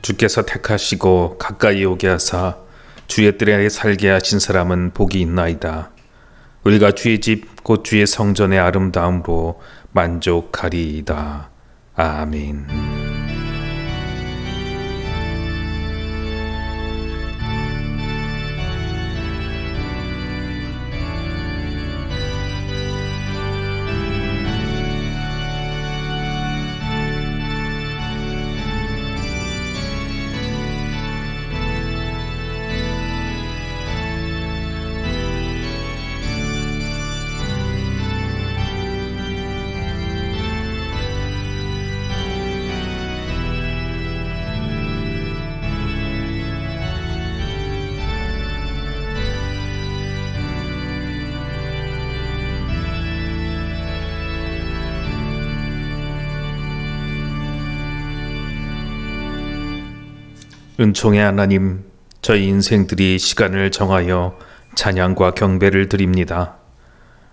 주께서 택하시고 가까이 오게 하사 주의 뜰에 살게 하신 사람은 복이 있나이다. 우리가 주의 집 곧 주의 성전의 아름다움으로 만족하리이다. 아멘. 은총의 하나님, 저희 인생들이 시간을 정하여 찬양과 경배를 드립니다.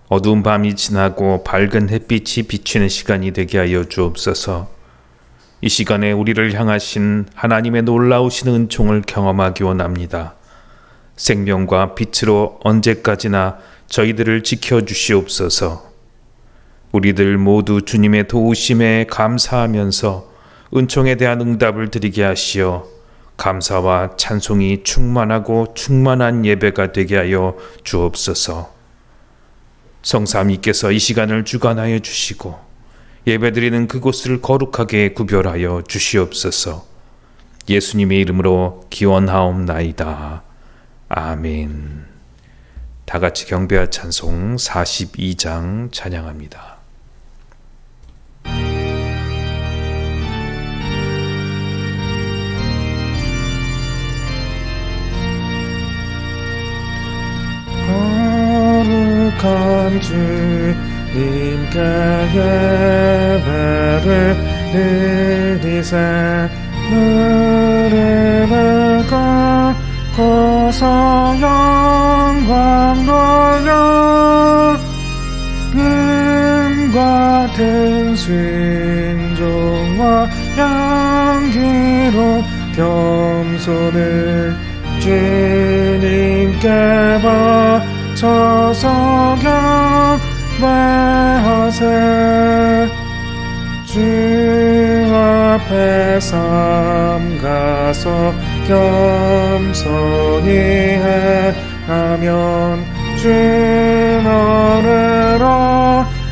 어두운 밤이 지나고 밝은 햇빛이 비치는 시간이 되게 하여 주옵소서. 이 시간에 우리를 향하신 하나님의 놀라우신 은총을 경험하기 원합니다. 생명과 빛으로 언제까지나 저희들을 지켜주시옵소서. 우리들 모두 주님의 도우심에 감사하면서 은총에 대한 응답을 드리게 하시어 감사와 찬송이 충만하고 충만한 예배가 되게 하여 주옵소서. 성삼위께서 이 시간을 주관하여 주시고 예배드리는 그곳을 거룩하게 구별하여 주시옵소서. 예수님의 이름으로 기원하옵나이다. 아멘. 다 같이 경배와 찬송 42장 찬양합니다. 거룩한 주님께 예배를 드리세. 무릎을 꿇고서 영광 돌려 금과 같은 순종과 향기로 겸손을 주님께 바쳐서 경배하세. 주 앞에 삼가서 겸손히 행하면 주 너를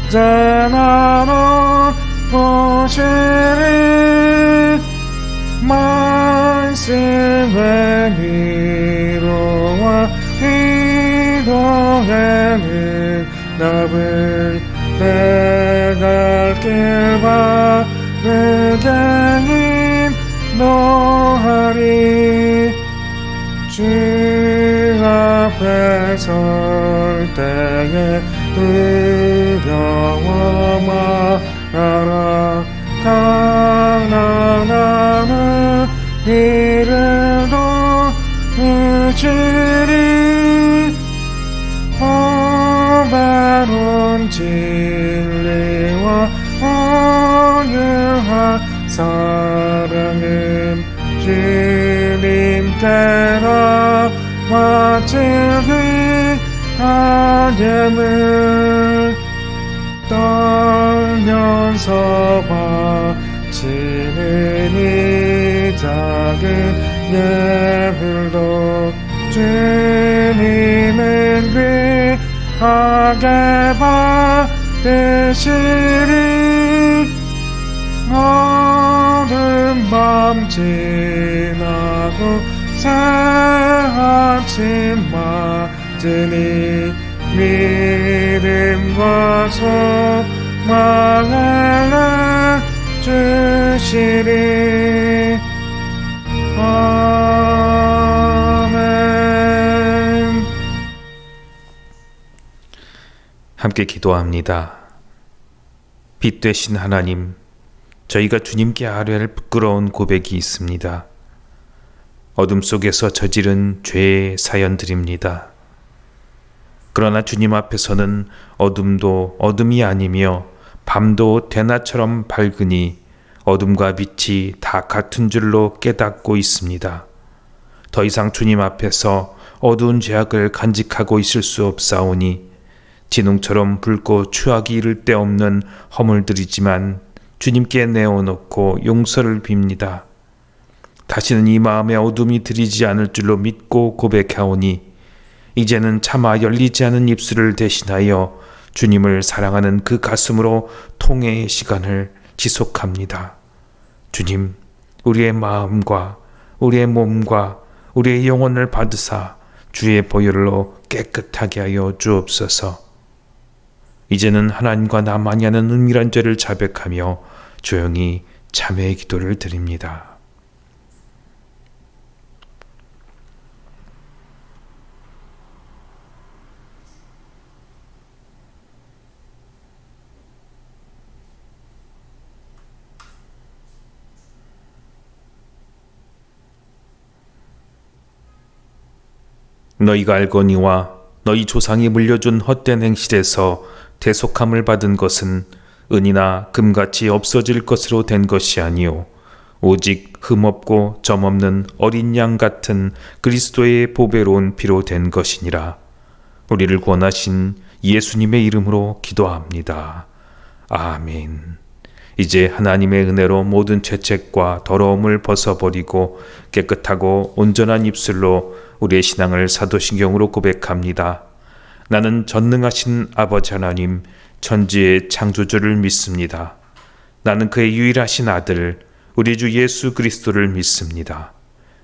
언제나 보시리. 말씀의 위로와 기도의 응답을 내갈 길 바르게 인도하리. 주 앞에 설 때에 두려워 말아라. 가난하는 이를 도우시리. 보배로운 진리와 온유한 사랑은 주님께라 마치 귀한 예물 떨면서 바치는 이 작은 예물도 주님은 귀하게 받으시리. 어두운 밤 지나고 새 아침 맞으니 믿음과 소망을 주시리. 아멘. 함께 기도합니다. 빛 되신 하나님, 저희가 주님께 아뢰야 할 부끄러운 고백이 있습니다. 어둠 속에서 저지른 죄의 사연들입니다. 그러나 주님 앞에서는 어둠도 어둠이 아니며 밤도 대낮처럼 밝으니 어둠과 빛이 다 같은 줄로 깨닫고 있습니다. 더 이상 주님 앞에서 어두운 죄악을 간직하고 있을 수 없사오니 진웅처럼 붉고 추하기 이를 데 없는 허물들이지만 주님께 내어놓고 용서를 빕니다. 다시는 이 마음에 어둠이 들이지 않을 줄로 믿고 고백하오니 이제는 차마 열리지 않은 입술을 대신하여 주님을 사랑하는 그 가슴으로 통회의 시간을 지속합니다. 주님, 우리의 마음과 우리의 몸과 우리의 영혼을 받으사 주의 보혈로 깨끗하게 하여 주옵소서. 이제는 하나님과 나만이 하는 은밀한 죄를 자백하며 조용히 참회의 기도를 드립니다. 너희가 알거니와 너희 조상이 물려준 헛된 행실에서 대속함을 받은 것은 은이나 금같이 없어질 것으로 된 것이 아니요 오직 흠없고 점없는 어린 양 같은 그리스도의 보배로운 피로 된 것이니라. 우리를 구원하신 예수님의 이름으로 기도합니다. 아멘. 이제 하나님의 은혜로 모든 죄책과 더러움을 벗어버리고 깨끗하고 온전한 입술로 우리의 신앙을 사도신경으로 고백합니다. 나는 전능하신 아버지 하나님, 천지의 창조주를 믿습니다. 나는 그의 유일하신 아들, 우리 주 예수 그리스도를 믿습니다.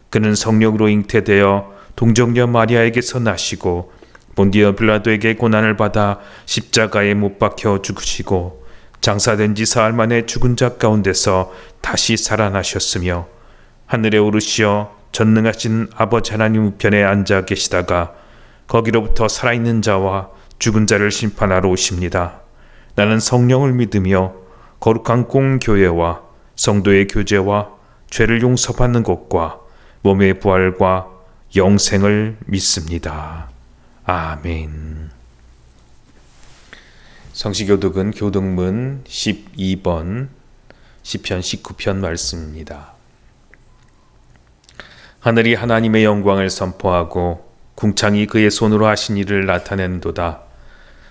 그는 성령으로 잉태되어 동정녀 마리아에게서 나시고 본디어 빌라도에게 고난을 받아 십자가에 못 박혀 죽으시고 장사된 지 사흘 만에 죽은 자 가운데서 다시 살아나셨으며 하늘에 오르시어 전능하신 아버지 하나님 우편에 앉아 계시다가 거기로부터 살아있는 자와 죽은 자를 심판하러 오십니다. 나는 성령을 믿으며 거룩한 공교회와 성도의 교제와 죄를 용서받는 것과 몸의 부활과 영생을 믿습니다. 아멘. 성시교독은 교독문 12번 시편 19편 말씀입니다. 하늘이 하나님의 영광을 선포하고 궁창이 그의 손으로 하신 일을 나타낸도다.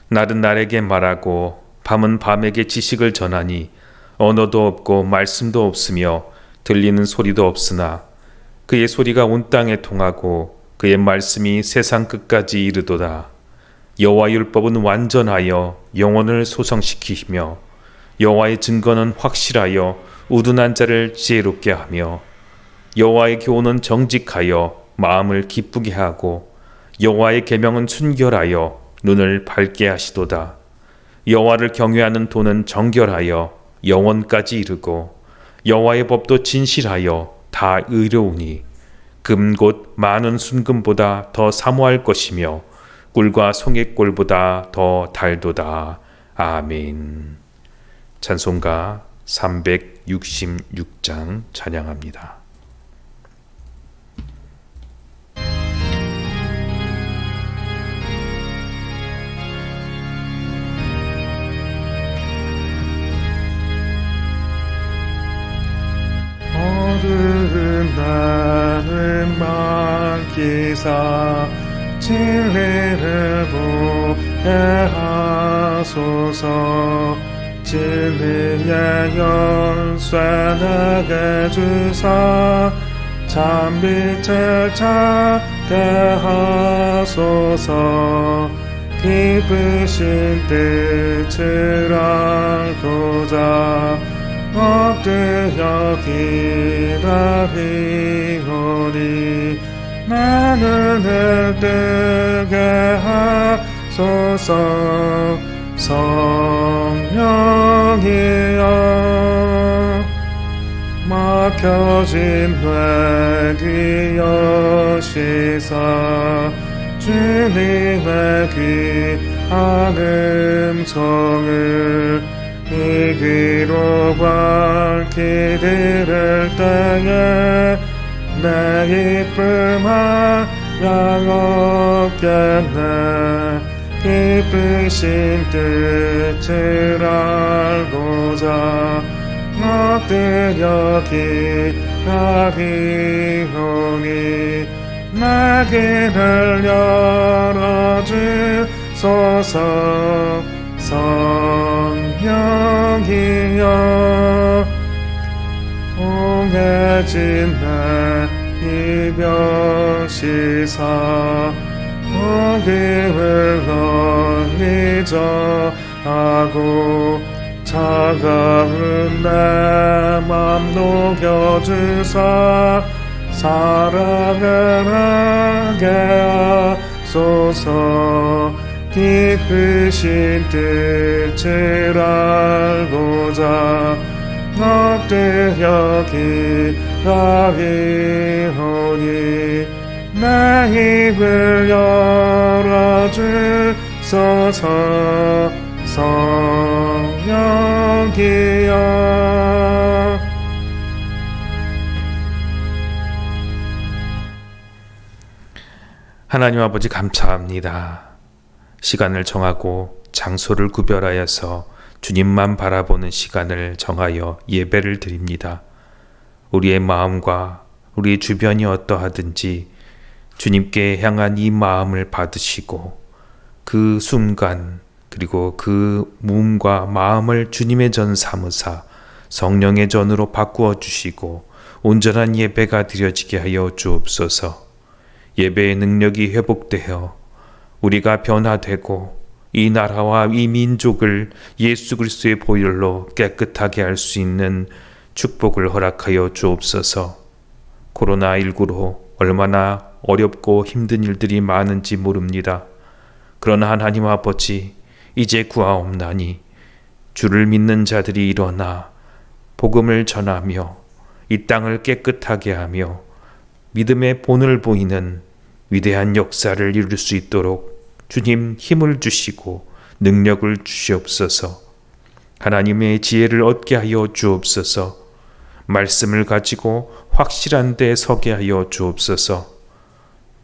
날은 날에게 말하고 밤은 밤에게 지식을 전하니 언어도 없고 말씀도 없으며 들리는 소리도 없으나 그의 소리가 온 땅에 통하고 그의 말씀이 세상 끝까지 이르도다. 여호와 율법은 완전하여 영혼을 소성시키며 여호와의 증거는 확실하여 우둔한 자를 지혜롭게 하며 여호와의 교훈은 정직하여 마음을 기쁘게 하고 여호와의 계명은 순결하여 눈을 밝게 하시도다. 여호와를 경외하는 도는 정결하여 영원까지 이르고 여호와의 법도 진실하여 다 의로우니 금 곧 많은 순금보다 더 사모할 것이며 꿀과 송이꿀보다 더 달도다. 아멘. 찬송가 366장 찬양합니다. 어두운 날을 밝히사 진리를 보게 하소서. 진리의 열쇠 내게 주사 참빛을 찾게 하소서. 기쁘신 뜻을 알고자 엎드려 기다리오니 내 눈을 뜨게 하소서. 성령이여 막혀진 뇌 뒤여시사 주님의 귀한 음성을 이 귀로 밝히 들을 때에 내 이쁨아 양없겠네. 기쁘신 뜻을 알고자 엎드려 기다리오니 나귀를 열어주소서. 성령이여 봉해진 날 이별 시사 어귀를 널리 전하고 차가운 내 맘 녹여주사 사랑을 하게 하소서. 깊으신 뜻을 알고자 엎드려 기다리오니 내 입을 열어주소서. 성령이여 하나님 아버지 감사합니다. 시간을 정하고 장소를 구별하여서 주님만 바라보는 시간을 정하여 예배를 드립니다. 우리의 마음과 우리 주변이 어떠하든지 주님께 향한 이 마음을 받으시고 그 순간 그리고 그 몸과 마음을 주님의 전 삼으사 성령의 전으로 바꾸어 주시고 온전한 예배가 드려지게 하여 주옵소서. 예배의 능력이 회복되어 우리가 변화되고 이 나라와 이 민족을 예수 그리스도의 보혈로 깨끗하게 할 수 있는 축복을 허락하여 주옵소서. 코로나19로 얼마나 어렵고 힘든 일들이 많은지 모릅니다. 그러나 하나님 아버지, 이제 구하옵나니 주를 믿는 자들이 일어나 복음을 전하며 이 땅을 깨끗하게 하며 믿음의 본을 보이는 위대한 역사를 이룰 수 있도록 주님 힘을 주시고 능력을 주시옵소서. 하나님의 지혜를 얻게 하여 주옵소서. 말씀을 가지고 확실한 데 서게 하여 주옵소서.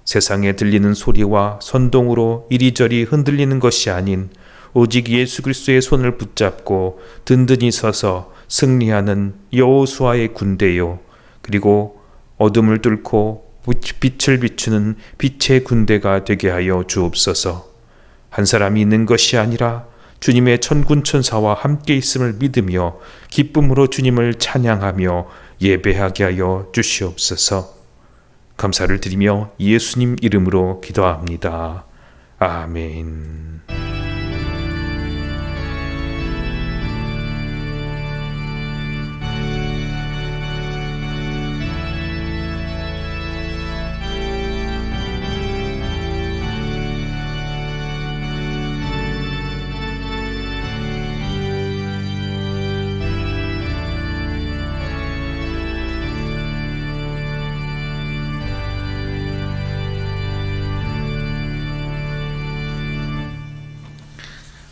세상에 들리는 소리와 선동으로 이리저리 흔들리는 것이 아닌 오직 예수 그리스도의 손을 붙잡고 든든히 서서 승리하는 여호수아의 군대요, 그리고 어둠을 뚫고 빛을 비추는 빛의 군대가 되게 하여 주옵소서. 한 사람이 있는 것이 아니라 주님의 천군 천사와 함께 있음을 믿으며 기쁨으로 주님을 찬양하며 예배하게 하여 주시옵소서. 감사를 드리며 예수님 이름으로 기도합니다. 아멘.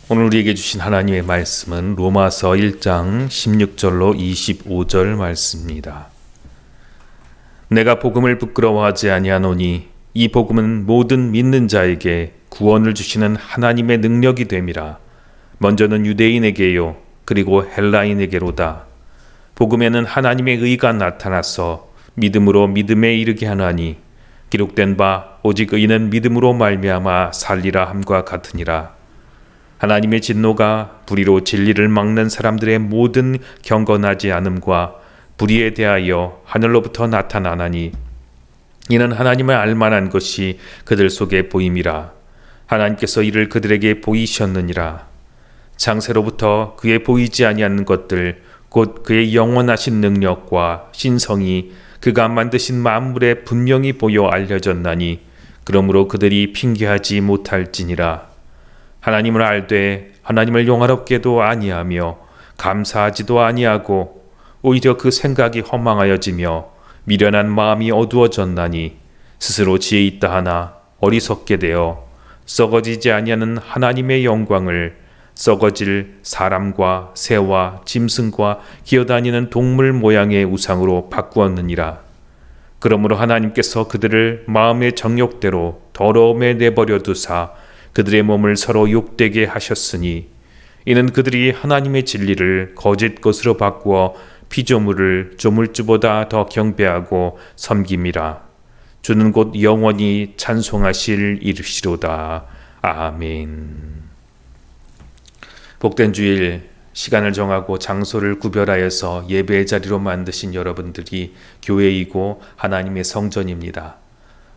오늘 우리에게 주신 하나님의 말씀은 로마서 1장 16절로 25절 말씀입니다. 내가 복음을 부끄러워하지 아니하노니 이 복음은 모든 믿는 자에게 구원을 주시는 하나님의 능력이 됨이라. 먼저는 유대인에게요 그리고 헬라인에게로다. 복음에는 하나님의 의가 나타나서 믿음으로 믿음에 이르게 하나니 기록된 바 오직 의인은 믿음으로 말미암아 살리라 함과 같으니라. 하나님의 진노가 불의로 진리를 막는 사람들의 모든 경건하지 않음과 불의에 대하여 하늘로부터 나타나나니 이는 하나님을 알만한 것이 그들 속에 보임이라. 하나님께서 이를 그들에게 보이셨느니라. 창세로부터 그의 보이지 아니하는 것들 곧 그의 영원하신 능력과 신성이 그가 만드신 만물에 분명히 보여 알려졌나니 그러므로 그들이 핑계하지 못할지니라. 하나님을 알되 하나님을 영화롭게도 아니하며 감사하지도 아니하고 오히려 그 생각이 허망하여지며 미련한 마음이 어두워졌나니 스스로 지혜 있다 하나 어리석게 되어 썩어지지 아니하는 하나님의 영광을 썩어질 사람과 새와 짐승과 기어다니는 동물 모양의 우상으로 바꾸었느니라. 그러므로 하나님께서 그들을 마음의 정욕대로 더러움에 내버려 두사 그들의 몸을 서로 욕되게 하셨으니 이는 그들이 하나님의 진리를 거짓 것으로 바꾸어 피조물을 조물주보다 더 경배하고 섬김이라. 주는 곧 영원히 찬송하실 이르시로다. 아멘. 복된 주일, 시간을 정하고 장소를 구별하여서 예배의 자리로 만드신 여러분들이 교회이고 하나님의 성전입니다.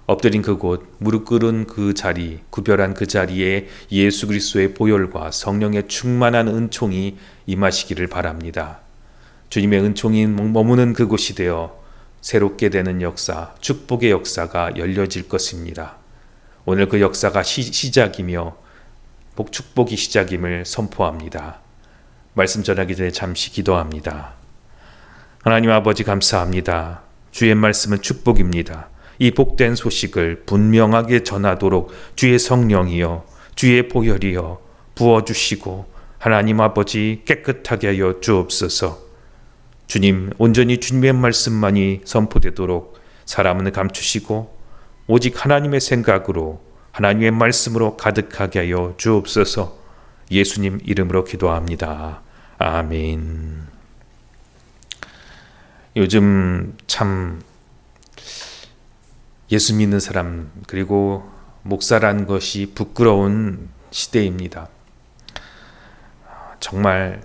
엎드린 그곳, 무릎 꿇은 그 자리, 구별한 그 자리에 예수 그리스도의 보혈과 성령의 충만한 은총이 임하시기를 바랍니다. 주님의 은총이 머무는 그곳이 되어 새롭게 되는 역사, 축복의 역사가 열려질 것입니다. 오늘 그 역사가 시작이며 축복이 시작임을 선포합니다. 말씀 전하기 전에 잠시 기도합니다. 하나님 아버지 감사합니다. 주의 말씀은 축복입니다. 이 복된 소식을 분명하게 전하도록 주의 성령이여 주의 보혈이여 부어주시고 하나님 아버지 깨끗하게 하여 주옵소서. 주님, 온전히 주님의 말씀만이 선포되도록 사람은 감추시고 오직 하나님의 생각으로 하나님의 말씀으로 가득하게 하여 주옵소서. 예수님 이름으로 기도합니다. 아멘. 요즘 참 예수 믿는 사람 그리고 목사란 것이 부끄러운 시대입니다. 정말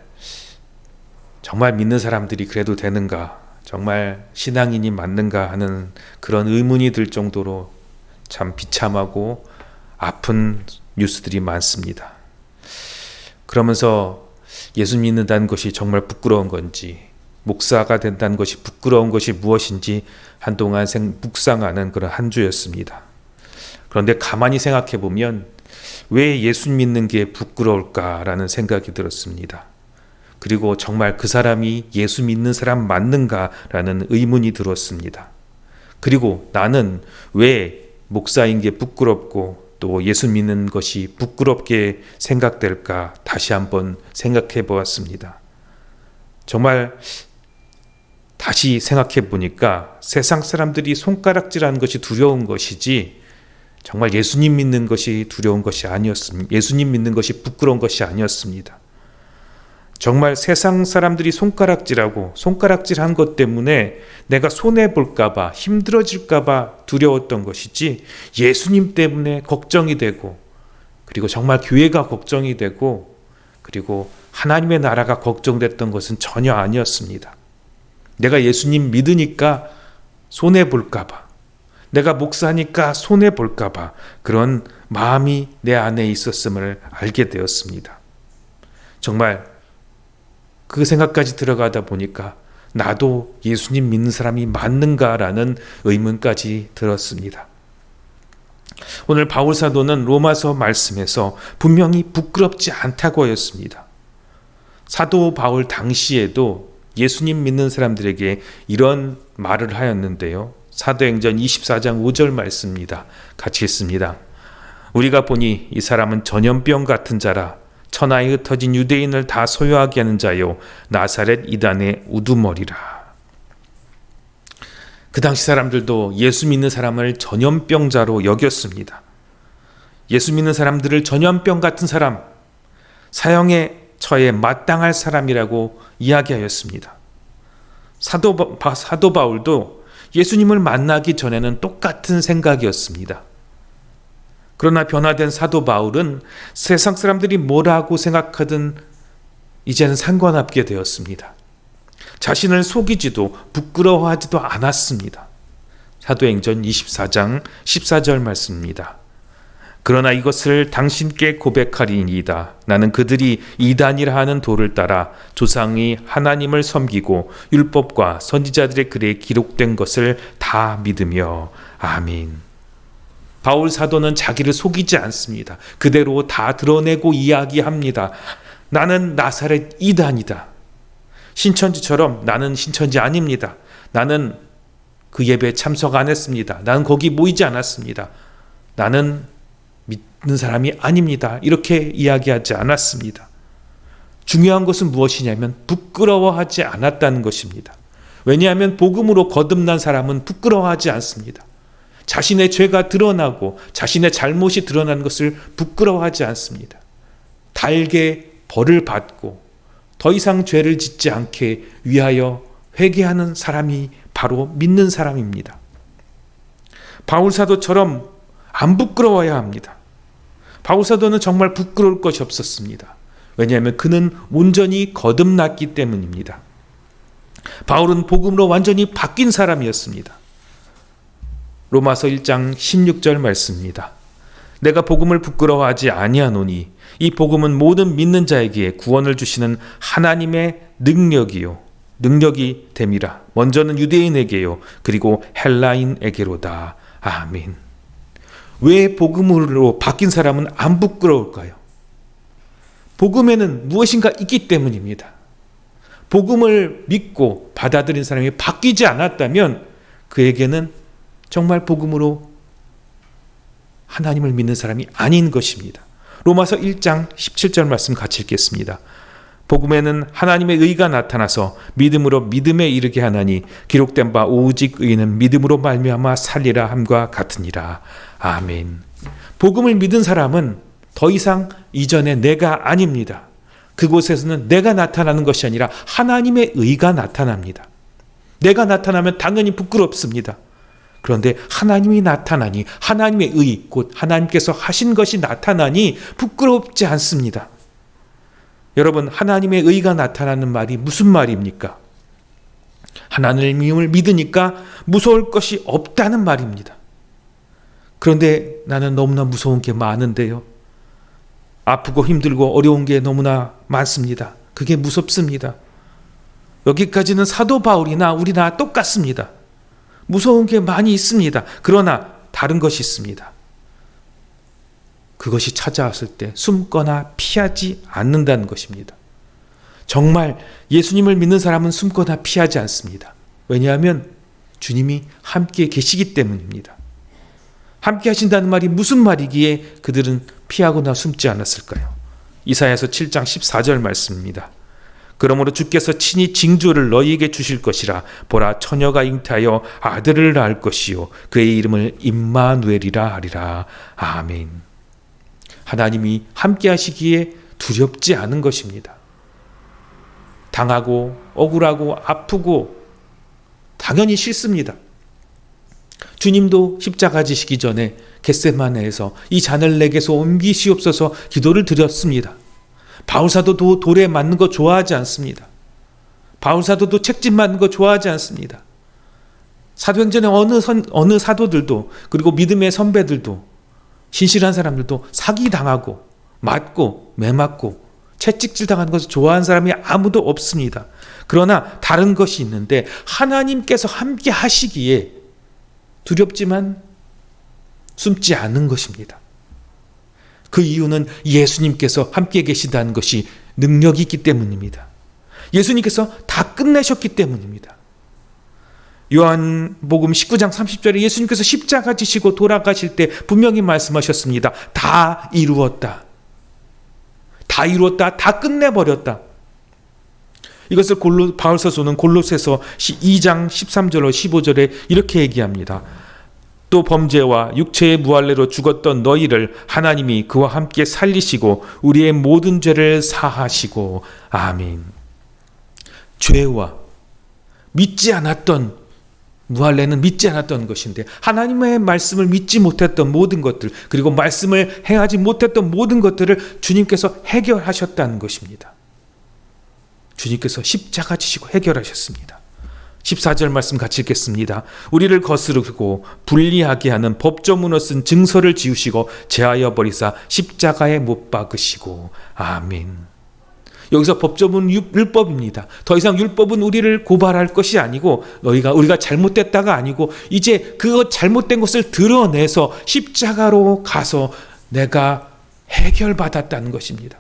믿는 사람들이 그래도 되는가, 정말 신앙인이 맞는가 하는 그런 의문이 들 정도로 참 비참하고 아픈 뉴스들이 많습니다. 그러면서 예수 믿는다는 것이 정말 부끄러운 건지, 목사가 된다는 것이 부끄러운 것이 무엇인지 한동안 묵상하는 그런 한 주였습니다. 그런데 가만히 생각해 보면 왜 예수 믿는 게 부끄러울까라는 생각이 들었습니다. 그리고 정말 그 사람이 예수 믿는 사람 맞는가라는 의문이 들었습니다. 그리고 나는 왜 목사인 게 부끄럽고 또 예수 믿는 것이 부끄럽게 생각될까 다시 한번 생각해 보았습니다. 정말 다시 생각해 보니까 세상 사람들이 손가락질하는 것이 두려운 것이지 정말 예수님 믿는 것이 두려운 것이 아니었습니다. 예수님 믿는 것이 부끄러운 것이 아니었습니다. 정말 세상 사람들이 손가락질한 것 때문에 내가 손해볼까봐 힘들어질까봐 두려웠던 것이지 예수님 때문에 걱정이 되고 그리고 정말 교회가 걱정이 되고 그리고 하나님의 나라가 걱정됐던 것은 전혀 아니었습니다. 내가 예수님 믿으니까 손해볼까봐, 내가 목사니까 손해볼까봐 그런 마음이 내 안에 있었음을 알게 되었습니다. 정말 그 생각까지 들어가다 보니까 나도 예수님 믿는 사람이 맞는가라는 의문까지 들었습니다. 오늘 바울 사도는 로마서 말씀에서 분명히 부끄럽지 않다고 하였습니다. 사도 바울 당시에도 예수님 믿는 사람들에게 이런 말을 하였는데요. 사도행전 24장 5절 말씀입니다. 같이 읽습니다. 우리가 보니 이 사람은 전염병 같은 자라 천하에 흩어진 유대인을 다 소유하게 하는 자요 나사렛 이단의 우두머리라. 그 당시 사람들도 예수 믿는 사람을 전염병자로 여겼습니다. 예수 믿는 사람들을 전염병 같은 사람, 사형에 처해 마땅할 사람이라고 이야기하였습니다. 사도 바울도 예수님을 만나기 전에는 똑같은 생각이었습니다. 그러나 변화된 사도 바울은 세상 사람들이 뭐라고 생각하든 이제는 상관없게 되었습니다. 자신을 속이지도 부끄러워하지도 않았습니다. 사도행전 24장 14절 말씀입니다. 그러나 이것을 당신께 고백하리이다. 나는 그들이 이단이라 하는 도를 따라 조상이 하나님을 섬기고 율법과 선지자들의 글에 기록된 것을 다 믿으며 아멘. 바울 사도는 자기를 속이지 않습니다. 그대로 다 드러내고 이야기합니다. 나는 나사렛 이단이다. 신천지처럼 나는 신천지 아닙니다. 나는 그 예배에 참석 안 했습니다. 나는 거기 모이지 않았습니다. 나는 믿는 사람이 아닙니다. 이렇게 이야기하지 않았습니다. 중요한 것은 무엇이냐면 부끄러워하지 않았다는 것입니다. 왜냐하면 복음으로 거듭난 사람은 부끄러워하지 않습니다. 자신의 죄가 드러나고 자신의 잘못이 드러나는 것을 부끄러워하지 않습니다. 달게 벌을 받고 더 이상 죄를 짓지 않게 위하여 회개하는 사람이 바로 믿는 사람입니다. 바울 사도처럼 안 부끄러워야 합니다. 바울 사도는 정말 부끄러울 것이 없었습니다. 왜냐하면 그는 온전히 거듭났기 때문입니다. 바울은 복음으로 완전히 바뀐 사람이었습니다. 로마서 1장 16절 말씀입니다. 내가 복음을 부끄러워하지 아니하노니 이 복음은 모든 믿는 자에게 구원을 주시는 하나님의 능력이 됨이라. 먼저는 유대인에게요 그리고 헬라인에게로다. 아멘. 왜 복음으로 바뀐 사람은 안 부끄러울까요? 복음에는 무엇인가 있기 때문입니다. 복음을 믿고 받아들인 사람이 바뀌지 않았다면 그에게는 정말 복음으로 하나님을 믿는 사람이 아닌 것입니다. 로마서 1장 17절 말씀 같이 읽겠습니다. 복음에는 하나님의 의가 나타나서 믿음으로 믿음에 이르게 하나니 기록된 바 오직 의는 믿음으로 말미암아 살리라 함과 같으니라. 아멘. 복음을 믿은 사람은 더 이상 이전의 내가 아닙니다. 그곳에서는 내가 나타나는 것이 아니라 하나님의 의가 나타납니다. 내가 나타나면 당연히 부끄럽습니다. 그런데 하나님이 나타나니 하나님의 의, 곧 하나님께서 하신 것이 나타나니 부끄럽지 않습니다. 여러분, 하나님의 의가 나타나는 말이 무슨 말입니까? 하나님을 믿으니까 무서울 것이 없다는 말입니다. 그런데 나는 너무나 무서운 게 많은데요. 아프고 힘들고 어려운 게 너무나 많습니다. 그게 무섭습니다. 여기까지는 사도 바울이나 우리나 똑같습니다. 무서운 게 많이 있습니다. 그러나 다른 것이 있습니다. 그것이 찾아왔을 때 숨거나 피하지 않는다는 것입니다. 정말 예수님을 믿는 사람은 숨거나 피하지 않습니다. 왜냐하면 주님이 함께 계시기 때문입니다. 함께 하신다는 말이 무슨 말이기에 그들은 피하거나 숨지 않았을까요? 이사야서 7장 14절 말씀입니다. 그러므로 주께서 친히 징조를 너희에게 주실 것이라. 보라, 처녀가 잉태하여 아들을 낳을 것이요 그의 이름을 임마누엘이라 하리라. 아멘. 하나님이 함께 하시기에 두렵지 않은 것입니다. 당하고 억울하고 아프고 당연히 싫습니다. 주님도 십자가 지시기 전에 겟세마네에서 이 잔을 내게서 옮기시옵소서 기도를 드렸습니다. 바울사도도 돌에 맞는 거 좋아하지 않습니다. 바울사도도 책짓 맞는 거 좋아하지 않습니다. 사도행전의 어느 사도들도, 그리고 믿음의 선배들도, 신실한 사람들도 사기당하고 맞고 매맞고 채찍질 당하는 것을 좋아하는 사람이 아무도 없습니다. 그러나 다른 것이 있는데 하나님께서 함께 하시기에 두렵지만 숨지 않는 것입니다. 그 이유는 예수님께서 함께 계시다는 것이 능력이 있기 때문입니다. 예수님께서 다 끝내셨기 때문입니다. 요한복음 19장 30절에 예수님께서 십자가 지시고 돌아가실 때 분명히 말씀하셨습니다. 다 이루었다. 다 이루었다. 다 끝내버렸다. 이것을 바울서서는 골로새서 2장 13절로 15절에 이렇게 얘기합니다. 또 범죄와 육체의 무할례로 죽었던 너희를 하나님이 그와 함께 살리시고 우리의 모든 죄를 사하시고. 아멘. 죄와 믿지 않았던, 무할례는 믿지 않았던 것인데 하나님의 말씀을 믿지 못했던 모든 것들, 그리고 말씀을 행하지 못했던 모든 것들을 주님께서 해결하셨다는 것입니다. 주님께서 십자가 지시고 해결하셨습니다. 14절 말씀 같이 읽겠습니다. 우리를 거스르고 불리하게 하는 법조문으로 쓴 증서를 지우시고 제하여 버리사 십자가에 못 박으시고. 아멘. 여기서 법조문은 율법입니다. 더 이상 율법은 우리를 고발할 것이 아니고 우리가 잘못됐다가 아니고 이제 그 잘못된 것을 드러내서 십자가로 가서 내가 해결받았다는 것입니다.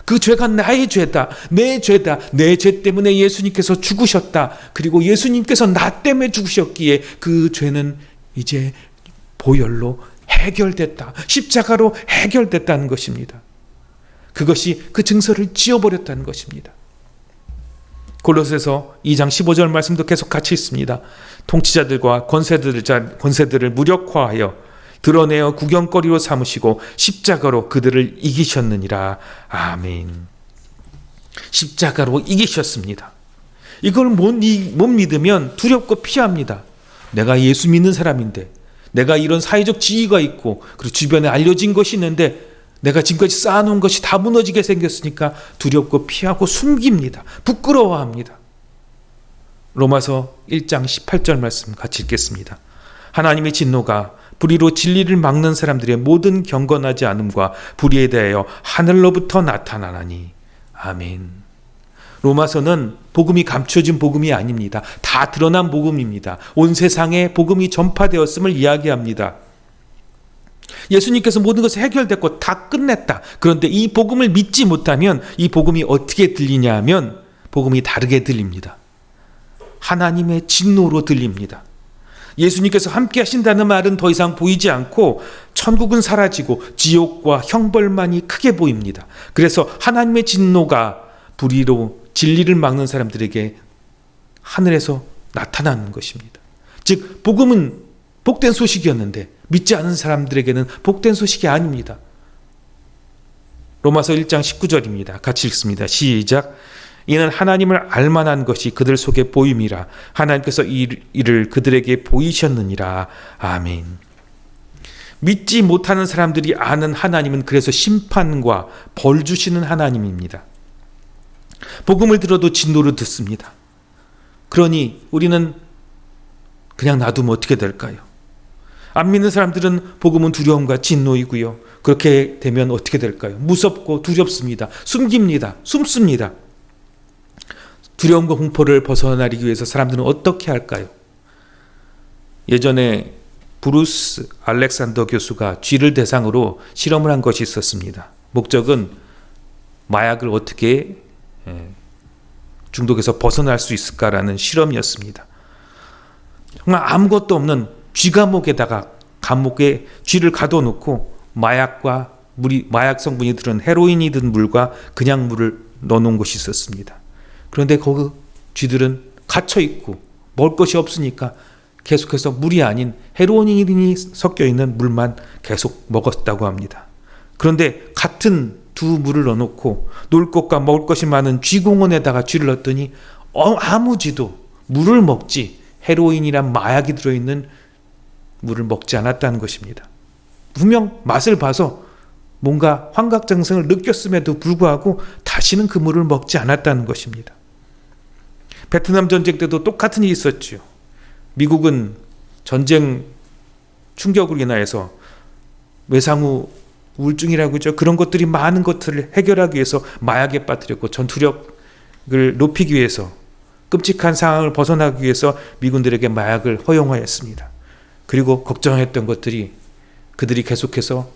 그 죄가 나의 죄다, 내 죄다, 내 죄 때문에 예수님께서 죽으셨다. 그리고 예수님께서 나 때문에 죽으셨기에 그 죄는 이제 보혈로 해결됐다. 십자가로 해결됐다는 것입니다. 그것이 그 증서를 지워버렸다는 것입니다. 골로새서 2장 15절 말씀도 계속 같이 있습니다. 통치자들과 권세들을 무력화하여 드러내어 구경거리로 삼으시고 십자가로 그들을 이기셨느니라. 아멘. 십자가로 이기셨습니다. 이걸 못 믿으면 두렵고 피합니다. 내가 예수 믿는 사람인데, 내가 이런 사회적 지위가 있고 그리고 주변에 알려진 것이 있는데 내가 지금까지 쌓아놓은 것이 다 무너지게 생겼으니까 두렵고 피하고 숨깁니다. 부끄러워합니다. 로마서 1장 18절 말씀 같이 읽겠습니다. 하나님의 진노가 불의로 진리를 막는 사람들의 모든 경건하지 않음과 불의에 대하여 하늘로부터 나타나나니. 아멘. 로마서는 복음이 감춰진 복음이 아닙니다. 다 드러난 복음입니다. 온 세상에 복음이 전파되었음을 이야기합니다. 예수님께서 모든 것이 해결됐고 다 끝냈다. 그런데 이 복음을 믿지 못하면 이 복음이 어떻게 들리냐 하면 복음이 다르게 들립니다. 하나님의 진노로 들립니다. 예수님께서 함께 하신다는 말은 더 이상 보이지 않고 천국은 사라지고 지옥과 형벌만이 크게 보입니다. 그래서 하나님의 진노가 불의로 진리를 막는 사람들에게 하늘에서 나타나는 것입니다. 즉 복음은 복된 소식이었는데 믿지 않은 사람들에게는 복된 소식이 아닙니다. 로마서 1장 19절입니다. 같이 읽습니다. 시작. 이는 하나님을 알만한 것이 그들 속에 보임이라 하나님께서 이를 그들에게 보이셨느니라. 아멘. 믿지 못하는 사람들이 아는 하나님은 그래서 심판과 벌 주시는 하나님입니다. 복음을 들어도 진노를 듣습니다. 그러니 우리는 그냥 놔두면 어떻게 될까요? 안 믿는 사람들은 복음은 두려움과 진노이고요. 그렇게 되면 어떻게 될까요? 무섭고 두렵습니다. 숨깁니다. 숨습니다. 두려움과 공포를 벗어나기 위해서 사람들은 어떻게 할까요? 예전에 브루스 알렉산더 교수가 쥐를 대상으로 실험을 한 것이 있었습니다. 목적은 마약을 어떻게 중독에서 벗어날 수 있을까라는 실험이었습니다. 정말 아무것도 없는 쥐 감옥에다가 감옥에 쥐를 가둬놓고 마약 성분이 들은 헤로인이 든 물과 그냥 물을 넣어놓은 곳이 있었습니다. 그런데 거기 쥐들은 갇혀있고 먹을 것이 없으니까 계속해서 물이 아닌 헤로인이 섞여있는 물만 계속 먹었다고 합니다. 그런데 같은 두 물을 넣어놓고 놀 것과 먹을 것이 많은 쥐공원에다가 쥐를 넣었더니 아무 쥐도 물을 먹지 헤로인이란 마약이 들어있는 물을 먹지 않았다는 것입니다. 분명 맛을 봐서 뭔가 환각증상을 느꼈음에도 불구하고 다시는 그 물을 먹지 않았다는 것입니다. 베트남 전쟁 때도 똑같은 일이 있었죠. 미국은 전쟁 충격으로 인하여서 외상후 우울증이라고 하죠. 그런 것들이 많은 것들을 해결하기 위해서 마약에 빠뜨렸고 전투력을 높이기 위해서 끔찍한 상황을 벗어나기 위해서 미군들에게 마약을 허용하였습니다. 그리고 걱정했던 것들이 그들이 계속해서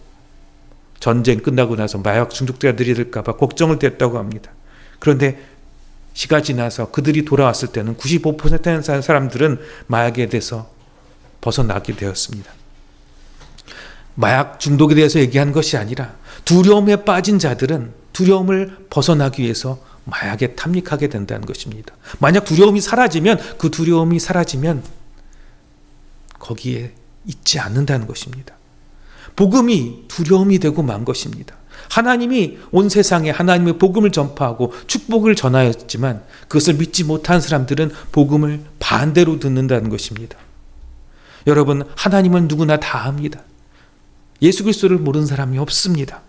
전쟁 끝나고 나서 마약 중독자들이 될까 봐 걱정을 했다고 합니다. 그런데 시가 지나서 그들이 돌아왔을 때는 95%의 사람들은 마약에 대해서 벗어나게 되었습니다. 마약 중독에 대해서 얘기한 것이 아니라 두려움에 빠진 자들은 두려움을 벗어나기 위해서 마약에 탐닉하게 된다는 것입니다. 만약 두려움이 사라지면 그 두려움이 사라지면 거기에 있지 않는다는 것입니다. 복음이 두려움이 되고 만 것입니다. 하나님이 온 세상에 하나님의 복음을 전파하고 축복을 전하였지만 그것을 믿지 못한 사람들은 복음을 반대로 듣는다는 것입니다. 여러분, 하나님은 누구나 다 압니다. 예수 그리스도를 모르는 사람이 없습니다.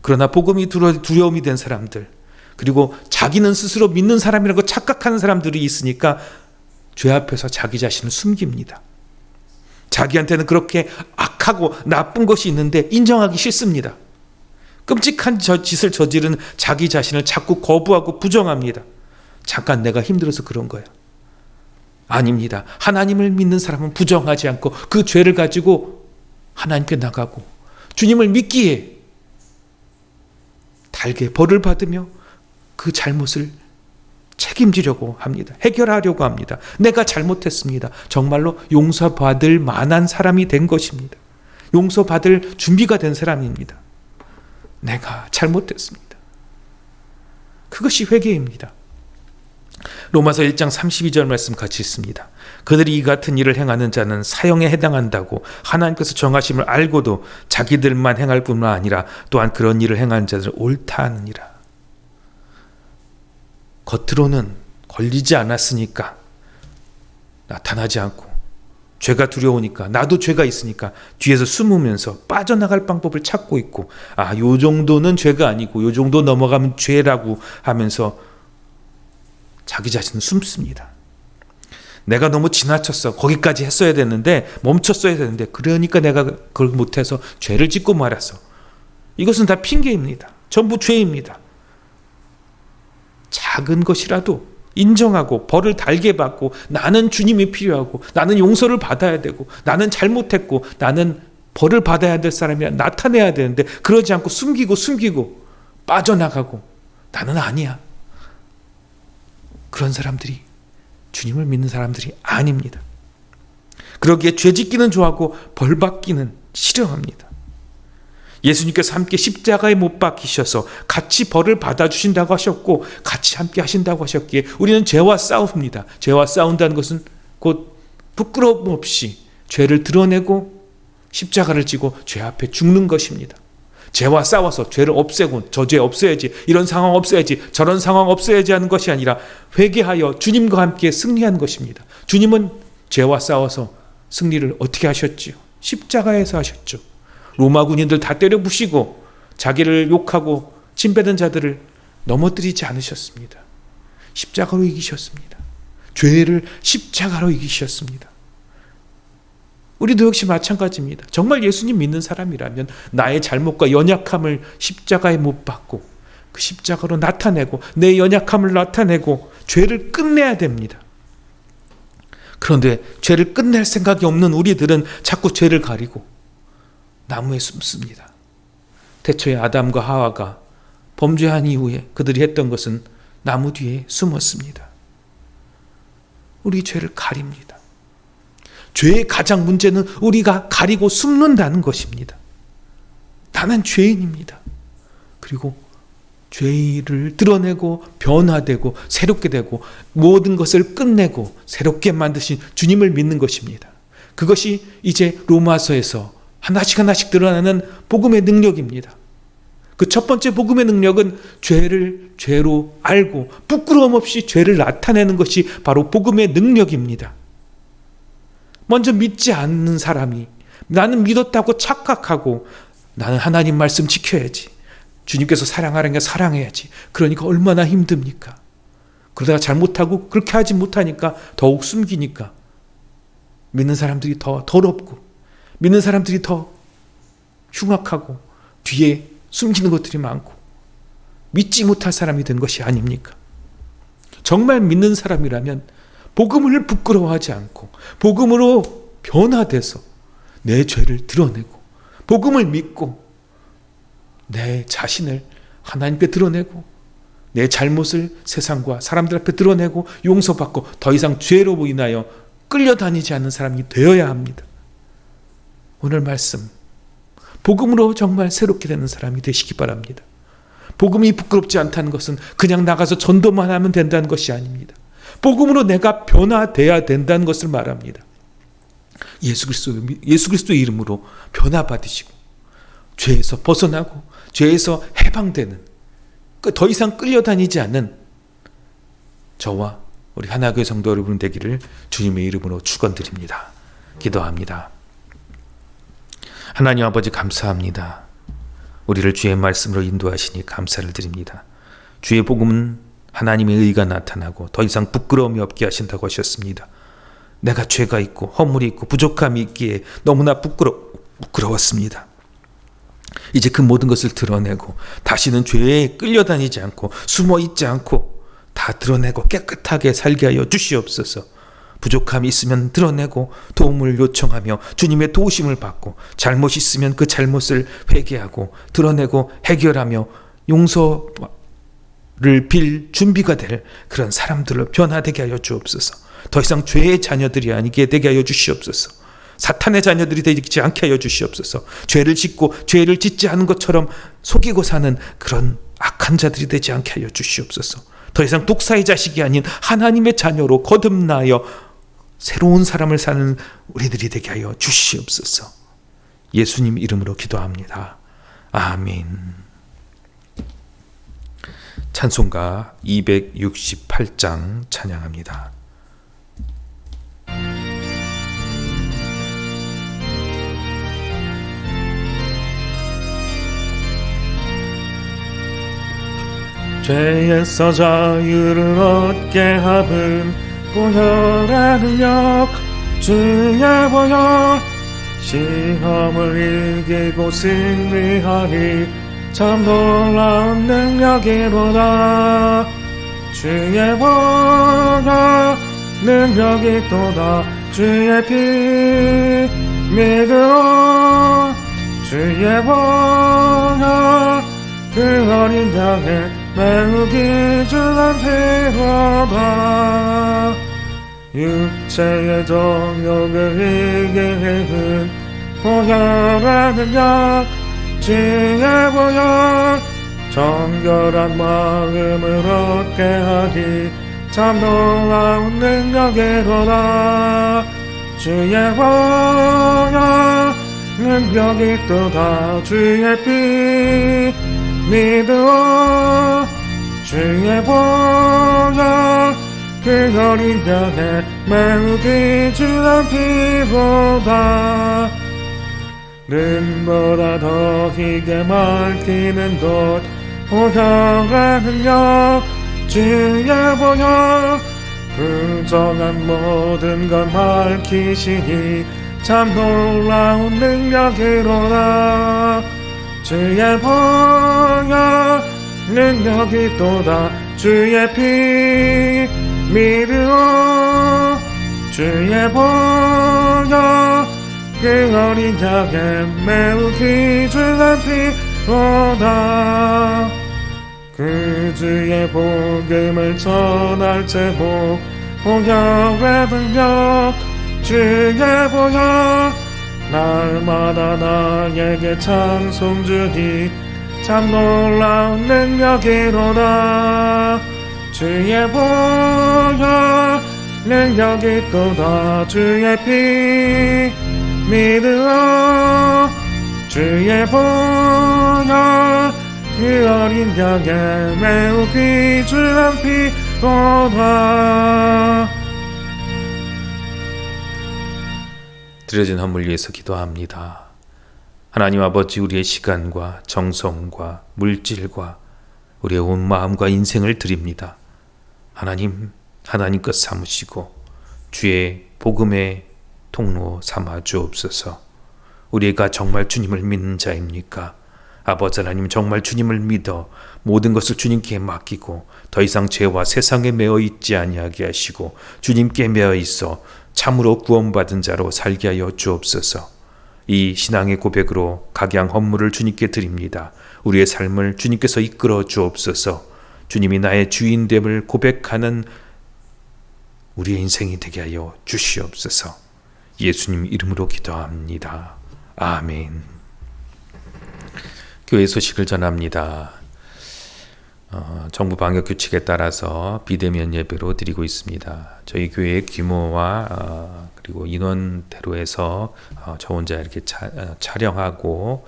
그러나 복음이 두려움이 된 사람들, 그리고 자기는 스스로 믿는 사람이라고 착각하는 사람들이 있으니까 죄 앞에서 자기 자신을 숨깁니다. 자기한테는 그렇게 악하고 나쁜 것이 있는데 인정하기 싫습니다. 끔찍한 짓을 저지른 자기 자신을 자꾸 거부하고 부정합니다. 잠깐 내가 힘들어서 그런 거야. 아닙니다. 하나님을 믿는 사람은 부정하지 않고 그 죄를 가지고 하나님께 나가고 주님을 믿기에 달게 벌을 받으며 그 잘못을 책임지려고 합니다. 해결하려고 합니다. 내가 잘못했습니다. 정말로 용서받을 만한 사람이 된 것입니다. 용서받을 준비가 된 사람입니다. 내가 잘못했습니다. 그것이 회개입니다. 로마서 1장 32절 말씀 같이 읽습니다. 그들이 이 같은 일을 행하는 자는 사형에 해당한다고 하나님께서 정하심을 알고도 자기들만 행할 뿐만 아니라 또한 그런 일을 행하는 자들은 옳다 하느니라. 겉으로는 걸리지 않았으니까 나타나지 않고, 죄가 두려우니까, 나도 죄가 있으니까 뒤에서 숨으면서 빠져나갈 방법을 찾고 있고, 요 정도는 죄가 아니고 요 정도 넘어가면 죄라고 하면서 자기 자신은 숨습니다. 내가 너무 지나쳤어. 거기까지 했어야 되는데, 멈췄어야 되는데, 그러니까 내가 그걸 못해서 죄를 짓고 말았어. 이것은 다 핑계입니다. 전부 죄입니다. 작은 것이라도 인정하고 벌을 달게 받고, 나는 주님이 필요하고, 나는 용서를 받아야 되고, 나는 잘못했고, 나는 벌을 받아야 될 사람이라 나타내야 되는데, 그러지 않고 숨기고 빠져나가고, 나는 아니야. 그런 사람들이 주님을 믿는 사람들이 아닙니다. 그러기에 죄 짓기는 좋아하고 벌 받기는 싫어합니다. 예수님께서 함께 십자가에 못 박히셔서 같이 벌을 받아주신다고 하셨고, 같이 함께 하신다고 하셨기에 우리는 죄와 싸웁니다. 죄와 싸운다는 것은 곧 부끄러움 없이 죄를 드러내고 십자가를 지고 죄 앞에 죽는 것입니다. 죄와 싸워서 죄를 없애고, 저 죄 없애야지, 이런 상황 없애야지, 저런 상황 없애야지 하는 것이 아니라 회개하여 주님과 함께 승리하는 것입니다. 주님은 죄와 싸워서 승리를 어떻게 하셨지요? 십자가에서 하셨죠. 로마 군인들 다 때려 부시고 자기를 욕하고 침뱉은 자들을 넘어뜨리지 않으셨습니다. 십자가로 이기셨습니다. 죄를 십자가로 이기셨습니다. 우리도 역시 마찬가지입니다. 정말 예수님 믿는 사람이라면 나의 잘못과 연약함을 십자가에 못 박고 그 십자가로 나타내고, 내 연약함을 나타내고 죄를 끝내야 됩니다. 그런데 죄를 끝낼 생각이 없는 우리들은 자꾸 죄를 가리고 나무에 숨습니다. 태초에 아담과 하와가 범죄한 이후에 그들이 했던 것은 나무 뒤에 숨었습니다. 우리 죄를 가립니다. 죄의 가장 문제는 우리가 가리고 숨는다는 것입니다. 나는 죄인입니다. 그리고 죄를 드러내고 변화되고 새롭게 되고 모든 것을 끝내고 새롭게 만드신 주님을 믿는 것입니다. 그것이 이제 로마서에서 하나씩 드러나는 복음의 능력입니다. 그 첫 번째 복음의 능력은 죄를 죄로 알고 부끄러움 없이 죄를 나타내는 것이 바로 복음의 능력입니다. 먼저 믿지 않는 사람이 나는 믿었다고 착각하고, 나는 하나님 말씀 지켜야지, 주님께서 사랑하라니까 사랑해야지, 그러니까 얼마나 힘듭니까? 그러다가 잘못하고 그렇게 하지 못하니까 더욱 숨기니까 믿는 사람들이 더 더럽고, 믿는 사람들이 더 흉악하고, 뒤에 숨기는 것들이 많고 믿지 못할 사람이 된 것이 아닙니까? 정말 믿는 사람이라면 복음을 부끄러워하지 않고 복음으로 변화돼서 내 죄를 드러내고, 복음을 믿고 내 자신을 하나님께 드러내고, 내 잘못을 세상과 사람들 앞에 드러내고 용서받고 더 이상 죄로 인하여 끌려다니지 않는 사람이 되어야 합니다. 오늘 말씀, 복음으로 정말 새롭게 되는 사람이 되시기 바랍니다. 복음이 부끄럽지 않다는 것은 그냥 나가서 전도만 하면 된다는 것이 아닙니다. 복음으로 내가 변화돼야 된다는 것을 말합니다. 예수 그리스도의 이름으로 변화받으시고 죄에서 벗어나고 죄에서 해방되는, 더 이상 끌려다니지 않는 저와 우리 하나교회 성도 여러분 되기를 주님의 이름으로 축원드립니다. 기도합니다. 하나님 아버지, 감사합니다. 우리를 주의 말씀으로 인도하시니 감사를 드립니다. 주의 복음은 하나님의 의가 나타나고 더 이상 부끄러움이 없게 하신다고 하셨습니다. 내가 죄가 있고 허물이 있고 부족함이 있기에 너무나 부끄러웠습니다. 이제 그 모든 것을 드러내고 다시는 죄에 끌려다니지 않고 숨어 있지 않고 다 드러내고 깨끗하게 살게 하여 주시옵소서. 부족함이 있으면 드러내고 도움을 요청하며 주님의 도우심을 받고, 잘못이 있으면 그 잘못을 회개하고 드러내고 해결하며 용서를 빌 준비가 될 그런 사람들로 변화되게 하여 주옵소서. 더 이상 죄의 자녀들이 아니게 되게 하여 주시옵소서. 사탄의 자녀들이 되지 않게 하여 주시옵소서. 죄를 짓고 죄를 짓지 않은 것처럼 속이고 사는 그런 악한 자들이 되지 않게 하여 주시옵소서. 더 이상 독사의 자식이 아닌 하나님의 자녀로 거듭나여 새로운 사람을 사는 우리들이 되게 하여 주시옵소서. 예수님 이름으로 기도합니다. 아멘. 찬송가 268장 찬양합니다. 죄에서 자유를 얻게 하는 보혈의 능력 주의 보혈 시험을 이기고 승리하니 참 놀라운 능력이로다. 주의 보혈 능력이 또다. 주의 피 믿으오. 주의 보혈 그 어린 양의 매우 귀중한 피로다. 육체의 정욕을 이기는 보혈의 능력 주의 보혈 정결한 마음을 얻게 하니 참 놀라운 능력이로다. 주의 보혈 능력이 또다. 주의 피 믿으오. 주의 보혈 그 어린 양의 매우 귀중한 피로다. 눈보다 더 희게 밝히는 것 보혈의 능력 주의 보혈 부정한 모든 것 밝히시니 참 놀라운 능력이로다. 주의 보혈 능력이 또다. 주의 피 믿으오. 주의 보혈 그 어린 양의 매우 귀중한 피로다. 그 주의 복음을 전할 제목 보혈의 능력 주의 보혈 날마다 나에게 찬송 주니 참 놀라운 능력이로다. 주의 보혈 능력이 또다. 주의 피 믿으오. 주의 보혈 그 어린 양의 매우 귀중한 피로다. 드려진 헌물 위해서 기도합니다. 하나님 아버지, 우리의 시간과 정성과 물질과 우리의 온 마음과 인생을 드립니다. 하나님 것 삼으시고 주의 복음의 통로 삼아 주옵소서. 우리가 정말 주님을 믿는 자입니까? 아버지 하나님, 정말 주님을 믿어 모든 것을 주님께 맡기고 더 이상 죄와 세상에 매어 있지 아니하게 하시고 주님께 매어 있어 참으로 구원받은 자로 살게 하여 주옵소서. 이 신앙의 고백으로 각양 헌물을 주님께 드립니다. 우리의 삶을 주님께서 이끌어 주옵소서. 주님이 나의 주인됨을 고백하는 우리의 인생이 되게 하여 주시옵소서. 예수님 이름으로 기도합니다. 아멘. 교회 소식을 전합니다. 정부 방역 규칙에 따라서 비대면 예배로 드리고 있습니다. 저희 교회의 규모와 그리고 인원대로 해서 저 혼자 이렇게 촬영하고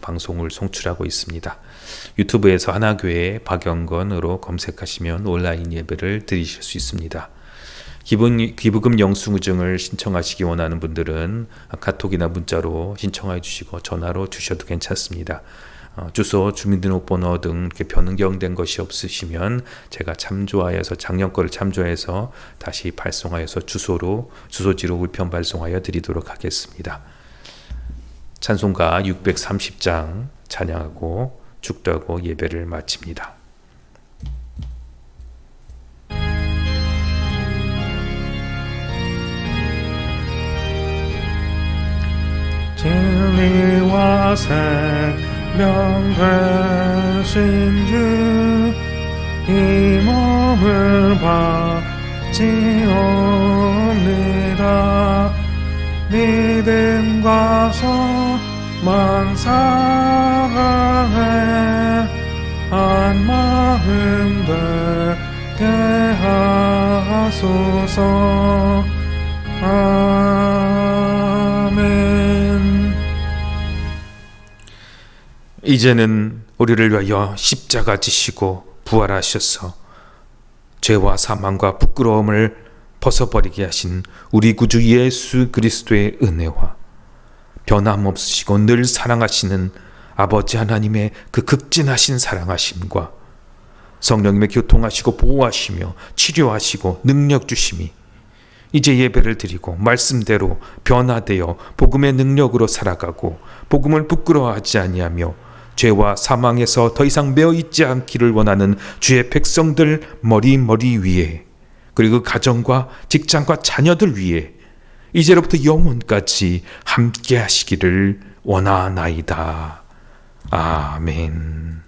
방송을 송출하고 있습니다. 유튜브에서 하나교회 박영건으로 검색하시면 온라인 예배를 드리실 수 있습니다. 기부금 영수증을 신청하시기 원하는 분들은 카톡이나 문자로 신청해 주시고 전화로 주셔도 괜찮습니다. 주소, 주민등록번호 등 이렇게 변경된 것이 없으시면 제가 참조하여서 작년 거를 참조해서 다시 발송하여서 주소지로 우편 발송하여 드리도록 하겠습니다. 찬송가 630장 찬양하고 축도하고 예배를 마칩니다. 진리와 생명 되신 주 이 몸을 바치옵니다. 믿음과 소망 사랑에 한 마음 되게 하소서. 아멘. 이제는 우리를 위하여 십자가 지시고 부활하셔서 죄와 사망과 부끄러움을 벗어버리게 하신 우리 구주 예수 그리스도의 은혜와 변함없으시고 늘 사랑하시는 아버지 하나님의 그 극진하신 사랑하심과 성령님의 교통하시고 보호하시며 치료하시고 능력 주심이 이제 예배를 드리고 말씀대로 변화되어 복음의 능력으로 살아가고 복음을 부끄러워하지 아니하며 죄와 사망에서 더 이상 매어 있지 않기를 원하는 주의 백성들 머리 위에, 그리고 가정과 직장과 자녀들 위에 이제로부터 영원까지 함께 하시기를 원하나이다. 아멘.